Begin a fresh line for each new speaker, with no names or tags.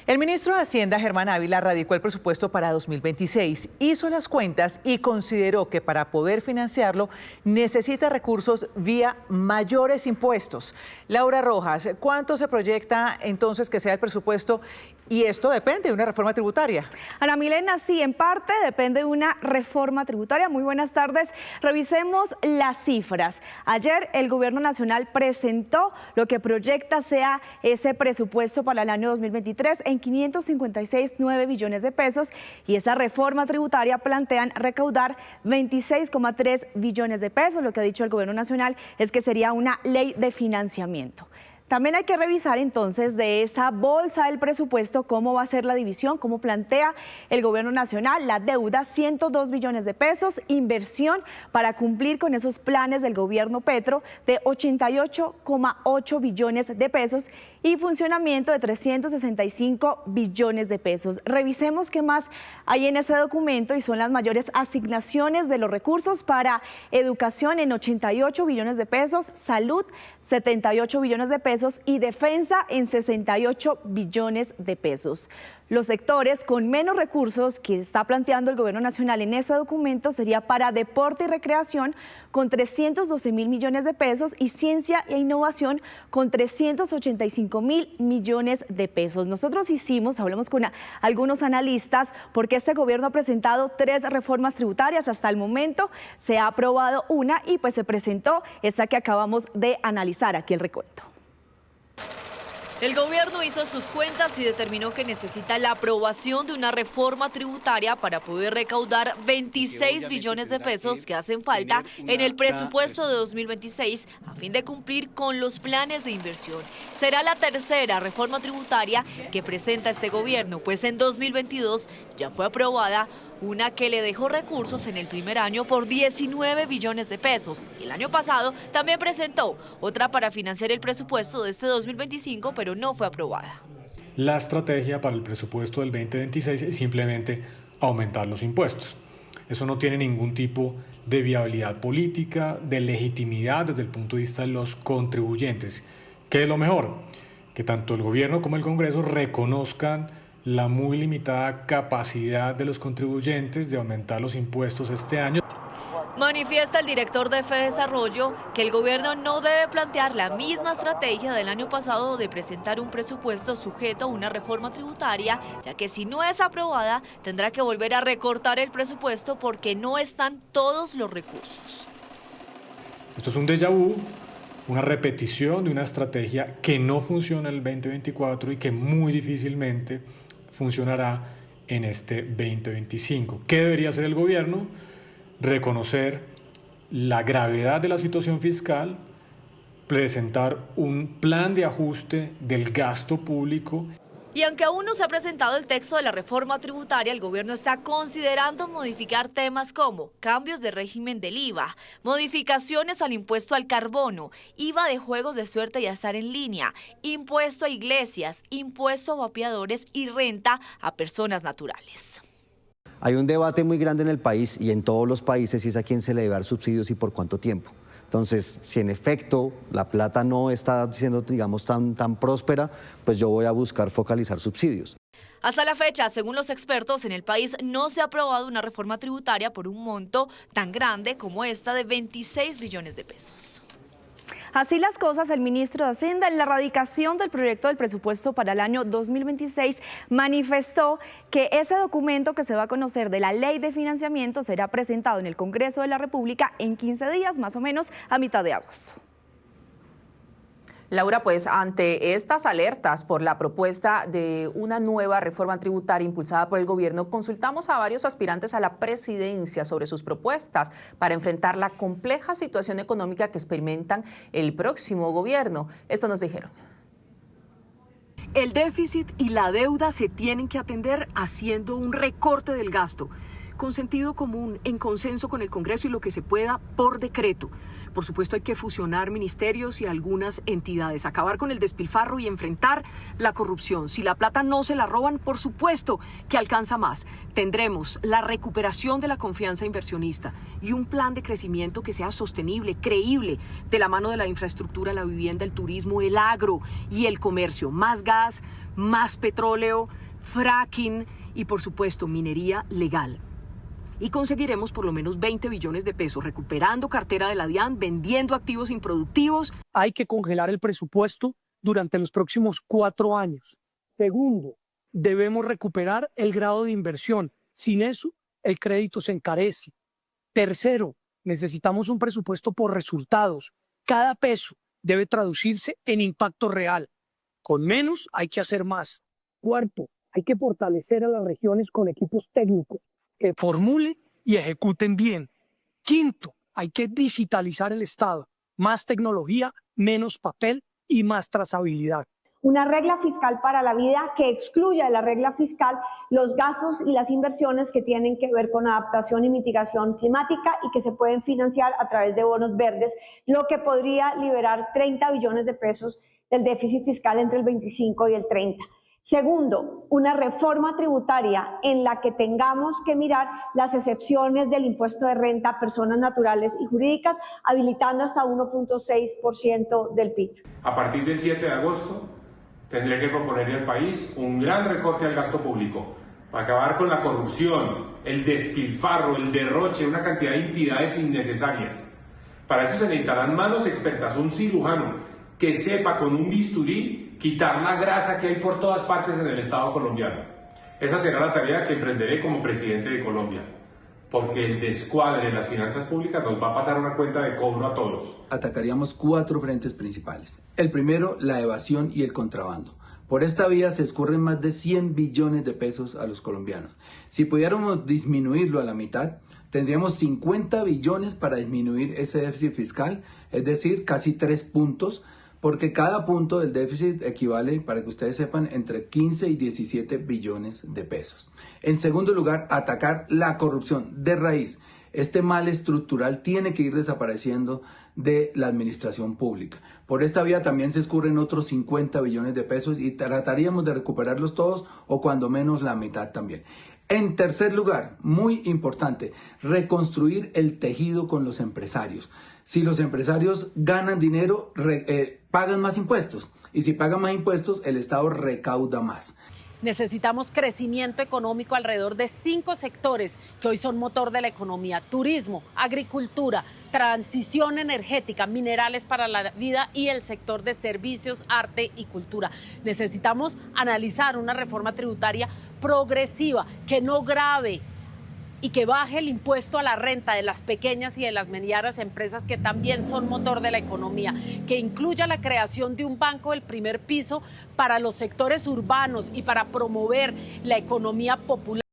El ministro de Hacienda, Germán Ávila, radicó el presupuesto para 2026, hizo las cuentas y consideró que para poder financiarlo necesita recursos vía mayores impuestos. Laura Rojas, ¿cuánto se proyecta entonces que sea el presupuesto? Y esto depende de una reforma tributaria.
Ana Milena, sí, en parte depende de una reforma tributaria. Muy buenas tardes. Revisemos las cifras. Ayer el Gobierno Nacional presentó lo que proyecta sea ese presupuesto para el año 2023 en 556,9 billones de pesos, y esa reforma tributaria plantean recaudar 26,3 billones de pesos. Lo que ha dicho el Gobierno Nacional es que sería una ley de financiamiento. También hay que revisar entonces de esa bolsa del presupuesto cómo va a ser la división, cómo plantea el Gobierno Nacional la deuda, 102 billones de pesos, inversión para cumplir con esos planes del gobierno Petro de 88,8 billones de pesos y funcionamiento de 365 billones de pesos. Revisemos qué más hay en ese documento y son las mayores asignaciones de los recursos para educación en 88 billones de pesos, salud 78 billones de pesos y defensa en 68 billones de pesos. Los sectores con menos recursos que está planteando el Gobierno Nacional en ese documento sería para deporte y recreación con 312,000 millones de pesos y ciencia e innovación con 385,000 millones de pesos. Nosotros hablamos con algunos analistas porque este gobierno ha presentado 3 reformas tributarias. Hasta el momento se ha aprobado una y pues se presentó esa que acabamos de analizar. Aquí el recuento.
El gobierno hizo sus cuentas y determinó que necesita la aprobación de una reforma tributaria para poder recaudar 26 billones de pesos que hacen falta en el presupuesto de 2026 a fin de cumplir con los planes de inversión. Será la tercera reforma tributaria que presenta este gobierno, pues en 2022 ya fue aprobada una que le dejó recursos en el primer año por 19 billones de pesos. Y el año pasado también presentó otra para financiar el presupuesto de este 2025, pero no fue aprobada.
La estrategia para el presupuesto del 2026 es simplemente aumentar los impuestos. Eso no tiene ningún tipo de viabilidad política, de legitimidad desde el punto de vista de los contribuyentes. ¿Qué es lo mejor? Que tanto el gobierno como el Congreso reconozcan la muy limitada capacidad de los contribuyentes de aumentar los impuestos este año.
Manifiesta el director de FEDesarrollo que el gobierno no debe plantear la misma estrategia del año pasado de presentar un presupuesto sujeto a una reforma tributaria, ya que si no es aprobada tendrá que volver a recortar el presupuesto porque no están todos los recursos.
Esto es un déjà vu, una repetición de una estrategia que no funciona en el 2024 y que muy difícilmente funcionará en este 2025. ¿Qué debería hacer el gobierno? Reconocer la gravedad de la situación fiscal, presentar un plan de ajuste del gasto público.
Y aunque aún no se ha presentado el texto de la reforma tributaria, el gobierno está considerando modificar temas como cambios de régimen del IVA, modificaciones al impuesto al carbono, IVA de juegos de suerte y azar en línea, impuesto a iglesias, impuesto a vapeadores y renta a personas naturales.
Hay un debate muy grande en el país y en todos los países y es a quién se le debe dar subsidios y por cuánto tiempo. Entonces, si en efecto la plata no está siendo, digamos, tan próspera, pues yo voy a buscar focalizar subsidios.
Hasta la fecha, según los expertos, en el país no se ha aprobado una reforma tributaria por un monto tan grande como esta de 26 billones de pesos.
Así las cosas, el ministro de Hacienda en la radicación del proyecto del presupuesto para el año 2026 manifestó que ese documento que se va a conocer de la ley de financiamiento será presentado en el Congreso de la República en 15 días, más o menos a mitad de agosto.
Laura, pues ante estas alertas por la propuesta de una nueva reforma tributaria impulsada por el gobierno, consultamos a varios aspirantes a la presidencia sobre sus propuestas para enfrentar la compleja situación económica que experimentan el próximo gobierno. Esto nos dijeron.
El déficit y la deuda se tienen que atender haciendo un recorte del gasto. con sentido común, en consenso con el Congreso y lo que se pueda por decreto. Por supuesto hay que fusionar ministerios y algunas entidades, acabar con el despilfarro y enfrentar la corrupción. Si la plata no se la roban, por supuesto que alcanza más. Tendremos la recuperación de la confianza inversionista y un plan de crecimiento que sea sostenible, creíble, de la mano de la infraestructura, la vivienda, el turismo, el agro y el comercio. Más gas, más petróleo, fracking y por supuesto minería legal. Y conseguiremos por lo menos 20 billones de pesos recuperando cartera de la DIAN, vendiendo activos improductivos.
Hay que congelar el presupuesto durante los próximos 4 años. Segundo, debemos recuperar el grado de inversión. Sin eso, el crédito se encarece. Tercero, necesitamos un presupuesto por resultados. Cada peso debe traducirse en impacto real. Con menos hay que hacer más. Cuarto, hay que fortalecer a las regiones con equipos técnicos que formulen y ejecuten bien. Quinto, hay que digitalizar el Estado. Más tecnología, menos papel y más trazabilidad.
Una regla fiscal para la vida que excluya de la regla fiscal los gastos y las inversiones que tienen que ver con adaptación y mitigación climática y que se pueden financiar a través de bonos verdes, lo que podría liberar 30 billones de pesos del déficit fiscal entre el 25 y el 30. Segundo, una reforma tributaria en la que tengamos que mirar las excepciones del impuesto de renta a personas naturales y jurídicas, habilitando hasta 1.6% del PIB.
A partir del 7 de agosto tendré que proponerle al país un gran recorte al gasto público para acabar con la corrupción, el despilfarro, el derroche, una cantidad de entidades innecesarias. Para eso se necesitarán manos expertas, un cirujano que sepa con un bisturí quitar la grasa que hay por todas partes en el Estado colombiano. Esa será la tarea que emprenderé como presidente de Colombia, porque el descuadre de las finanzas públicas nos va a pasar una cuenta de cobro a todos.
Atacaríamos 4 frentes principales. El primero, la evasión y el contrabando. Por esta vía se escurren más de 100 billones de pesos a los colombianos. Si pudiéramos disminuirlo a la mitad, tendríamos 50 billones para disminuir ese déficit fiscal, es decir, casi 3 puntos, porque cada punto del déficit equivale, para que ustedes sepan, entre 15 y 17 billones de pesos. En segundo lugar, atacar la corrupción de raíz. Este mal estructural tiene que ir desapareciendo de la administración pública. Por esta vía también se escurren otros 50 billones de pesos y trataríamos de recuperarlos todos o cuando menos la mitad también. En tercer lugar, muy importante, reconstruir el tejido con los empresarios. Si los empresarios ganan dinero, pagan más impuestos. Y si pagan más impuestos, el Estado recauda más.
Necesitamos crecimiento económico alrededor de 5 sectores que hoy son motor de la economía: turismo, agricultura, transición energética, minerales para la vida y el sector de servicios, arte y cultura. Necesitamos analizar una reforma tributaria progresiva que no grave y que baje el impuesto a la renta de las pequeñas y de las medianas empresas que también son motor de la economía, que incluya la creación de un banco del primer piso para los sectores urbanos y para promover la economía popular.